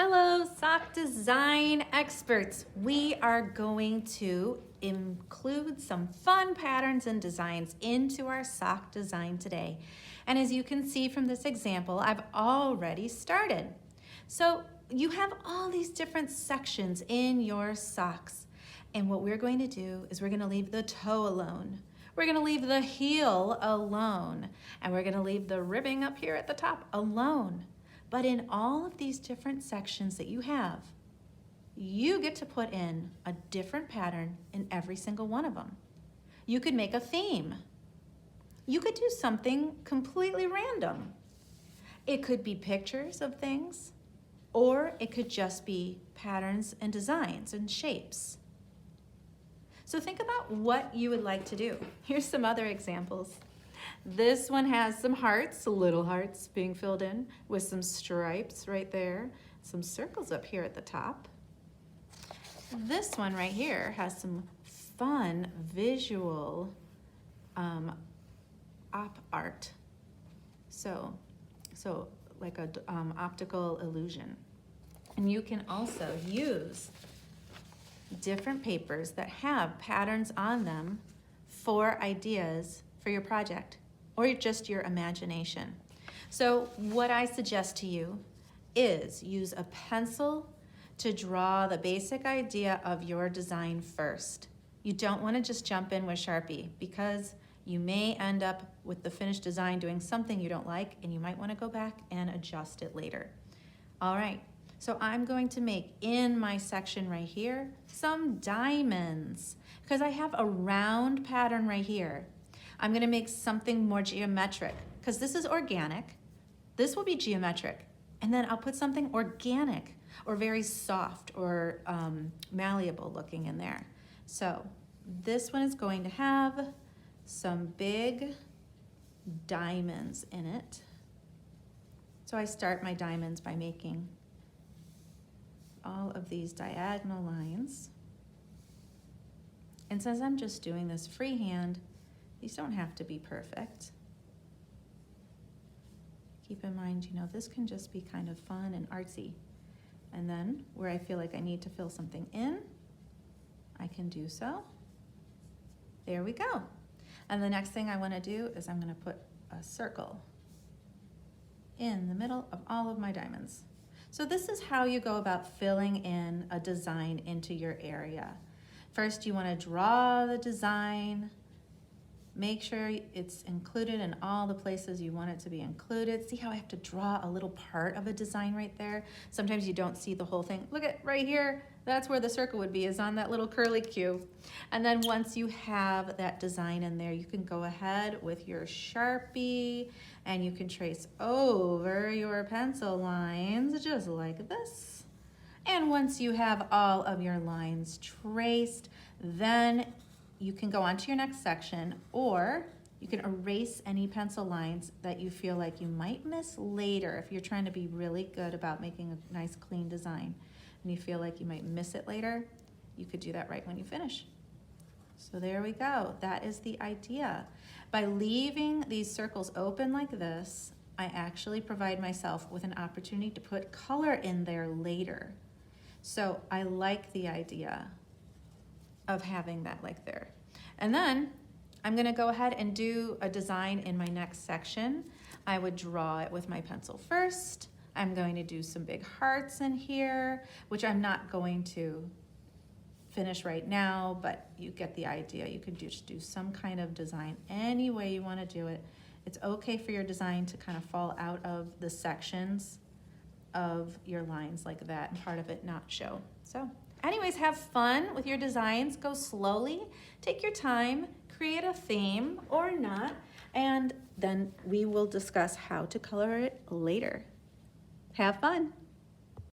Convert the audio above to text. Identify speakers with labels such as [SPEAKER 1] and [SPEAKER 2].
[SPEAKER 1] Hello, sock design experts. We are going to include some fun patterns and designs into our sock design today. And as you can see from this example, I've already started. So you have all these different sections in your socks. And what we're going to do is we're going to leave the toe alone. We're going to leave the heel alone. And we're going to leave the ribbing up here at the top alone. But in all of these different sections that you have, you get to put in a different pattern in every single one of them. You could make a theme. You could do something completely random. It could be pictures of things, or it could just be patterns and designs and shapes. So think about what you would like to do. Here's some other examples. This one has some hearts, little hearts being filled in with some stripes right there, some circles up here at the top. This one right here has some fun visual op art. So like a optical illusion. And you can also use different papers that have patterns on them for ideas for your project or just your imagination. So what I suggest to you is use a pencil to draw the basic idea of your design first. You don't want to just jump in with Sharpie because you may end up with the finished design doing something you don't like and you might want to go back and adjust it later. All right, so I'm going to make in my section right here some diamonds because I have a round pattern right here. I'm going to make something more geometric because this is organic. This will be geometric. And then I'll put something organic or very soft or malleable looking in there. So this one is going to have some big diamonds in it. So I start my diamonds by making all of these diagonal lines. And since I'm just doing this freehand, these don't have to be perfect. Keep in mind, this can just be kind of fun and artsy. And then where I feel like I need to fill something in, I can do so. There we go. And the next thing I want to do is I'm going to put a circle in the middle of all of my diamonds. So this is how you go about filling in a design into your area. First, you want to draw the design. Make sure it's included in all the places you want it to be included. See how I have to draw a little part of a design right there? Sometimes you don't see the whole thing. Look at right here. That's where the circle would be, is on that little curly Q. And then once you have that design in there, you can go ahead with your Sharpie and you can trace over your pencil lines just like this. And once you have all of your lines traced, then you can go on to your next section, or you can erase any pencil lines that you feel like you might miss later if you're trying to be really good about making a nice clean design and you feel like you might miss it later, you could do that right when you finish. So there we go. That is the idea. By leaving these circles open like this, I actually provide myself with an opportunity to put color in there later. So I like the idea of having that like there. And then I'm gonna go ahead and do a design in my next section. I would draw it with my pencil first. I'm going to do some big hearts in here, which I'm not going to finish right now, but you get the idea. You can just do some kind of design any way you wanna do it. It's okay for your design to kind of fall out of the sections of your lines like that and part of it not show. So anyways, have fun with your designs. Go slowly, take your time, create a theme or not, and then we will discuss how to color it later. Have fun.